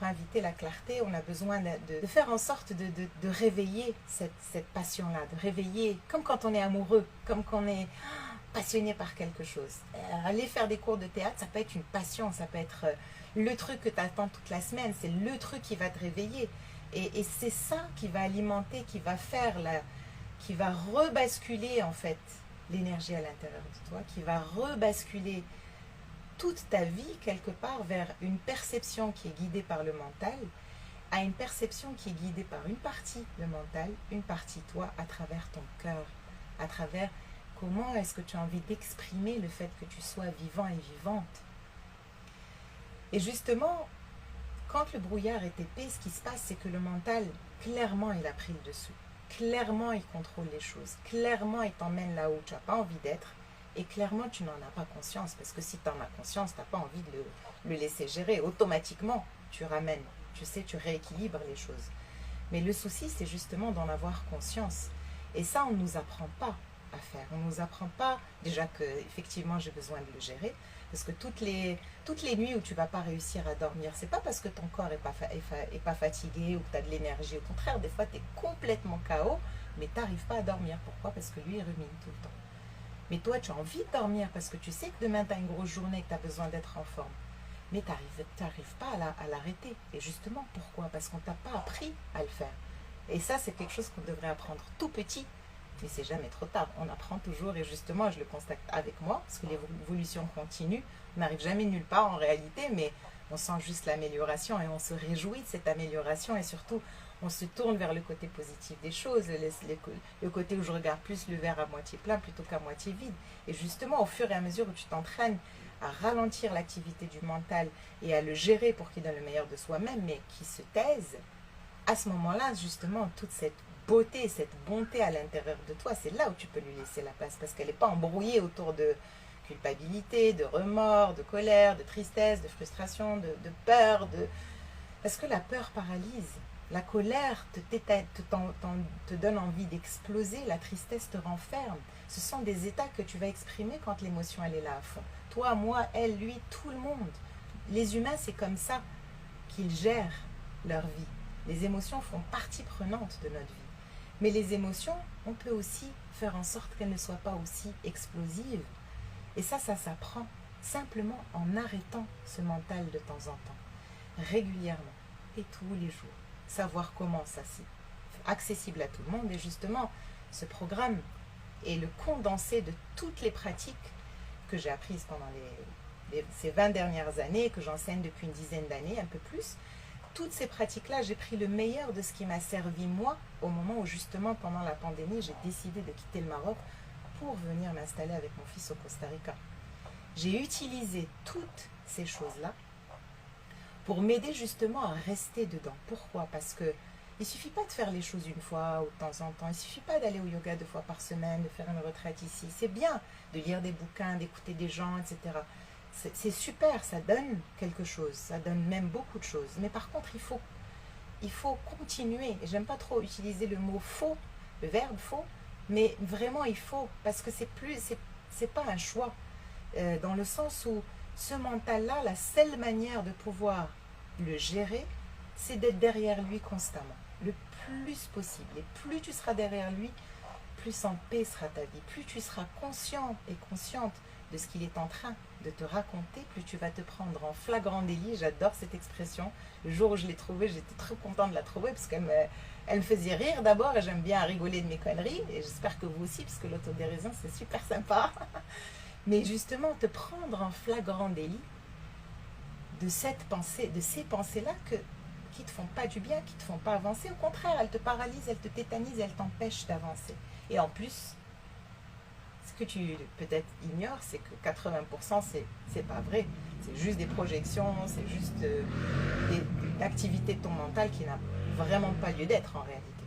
inviter la clarté, on a besoin de faire en sorte de réveiller cette passion-là, de réveiller, comme quand on est amoureux, comme quand on est passionné par quelque chose. Aller faire des cours de théâtre, ça peut être une passion, ça peut être le truc que tu attends toute la semaine, c'est le truc qui va te réveiller. Et c'est ça qui va alimenter, qui va faire, qui va rebasculer en fait l'énergie à l'intérieur de toi, qui va rebasculer toute ta vie quelque part vers une perception qui est guidée par le mental, à une perception qui est guidée par une partie le mental, une partie toi à travers ton cœur, à travers comment est-ce que tu as envie d'exprimer le fait que tu sois vivant et vivante. Et justement, quand le brouillard est épais, ce qui se passe, c'est que le mental, clairement, il a pris le dessus. Clairement, il contrôle les choses. Clairement, il t'emmène là où tu n'as pas envie d'être. Et clairement, tu n'en as pas conscience. Parce que si tu en as conscience, tu n'as pas envie de le laisser gérer. Automatiquement, tu ramènes. Tu sais, tu rééquilibres les choses. Mais le souci, c'est justement d'en avoir conscience. Et ça, on ne nous apprend pas à faire. On ne nous apprend pas, déjà que effectivement j'ai besoin de le gérer. Parce que toutes les nuits où tu ne vas pas réussir à dormir, c'est pas parce que ton corps est pas fatigué ou que tu as de l'énergie. Au contraire, des fois, tu es complètement KO, mais tu n'arrives pas à dormir. Pourquoi? Parce que lui, il rumine tout le temps. Mais toi, tu as envie de dormir parce que tu sais que demain, tu as une grosse journée, que tu as besoin d'être en forme. Mais tu n'arrives pas à l'arrêter. Et justement, pourquoi? Parce qu'on ne t'a pas appris à le faire. Et ça, c'est quelque chose qu'on devrait apprendre tout petit. Mais c'est jamais trop tard. On apprend toujours. Et justement, je le constate avec moi, parce que l'évolution continue. On n'arrive jamais nulle part en réalité, mais on sent juste l'amélioration et on se réjouit de cette amélioration. Et surtout, on se tourne vers le côté positif des choses, le côté où je regarde plus le verre à moitié plein plutôt qu'à moitié vide. Et justement, au fur et à mesure où tu t'entraînes à ralentir l'activité du mental et à le gérer pour qu'il donne le meilleur de soi-même, mais qu'il se taise, à ce moment-là, justement, toute cette beauté, cette bonté à l'intérieur de toi, c'est là où tu peux lui laisser la place, parce qu'elle n'est pas embrouillée autour de culpabilité, de remords, de colère, de tristesse, de frustration, de peur, parce que la peur paralyse. La colère te donne envie d'exploser, la tristesse te renferme. Ce sont des états que tu vas exprimer quand l'émotion elle est là à fond. Toi, moi, elle, lui, tout le monde. Les humains, c'est comme ça qu'ils gèrent leur vie. Les émotions font partie prenante de notre vie. Mais les émotions, on peut aussi faire en sorte qu'elles ne soient pas aussi explosives. Et ça s'apprend simplement en arrêtant ce mental de temps en temps, régulièrement et tous les jours. Savoir comment ça c'est accessible à tout le monde. Et justement, ce programme est le condensé de toutes les pratiques que j'ai apprises pendant ces 20 dernières années, que j'enseigne depuis une dizaine d'années, un peu plus. Toutes ces pratiques-là, j'ai pris le meilleur de ce qui m'a servi moi, au moment où justement, pendant la pandémie, j'ai décidé de quitter le Maroc pour venir m'installer avec mon fils au Costa Rica. J'ai utilisé toutes ces choses-là pour m'aider justement à rester dedans. Pourquoi? Parce que il ne suffit pas de faire les choses une fois ou de temps en temps. Il ne suffit pas d'aller au yoga 2 fois par semaine, de faire une retraite ici. C'est bien de lire des bouquins, d'écouter des gens, etc. C'est super, ça donne quelque chose, ça donne même beaucoup de choses. Mais par contre, il faut continuer. Et j'aime pas trop utiliser le mot faux, le verbe faux, mais vraiment il faut, parce que c'est pas un choix. Dans le sens où ce mental-là, la seule manière de pouvoir le gérer, c'est d'être derrière lui constamment, le plus possible. Et plus tu seras derrière lui, plus en paix sera ta vie. Plus tu seras conscient et consciente de ce qu'il est en train de te raconter, plus tu vas te prendre en flagrant délit. J'adore cette expression. Le jour où je l'ai trouvée, j'étais très contente de la trouver parce qu'elle me faisait rire d'abord et j'aime bien rigoler de mes conneries. Et j'espère que vous aussi, parce que l'autodérision, c'est super sympa. Mais justement, te prendre en flagrant délit de cette pensée, de ces pensées-là qui ne te font pas du bien, qui ne te font pas avancer. Au contraire, elles te paralysent, elles te tétanisent, elles t'empêchent d'avancer. Et en plus, ce que tu peut-être ignores, c'est que 80%, c'est pas vrai. C'est juste des projections, c'est juste l'activité de ton mental qui n'a vraiment pas lieu d'être en réalité.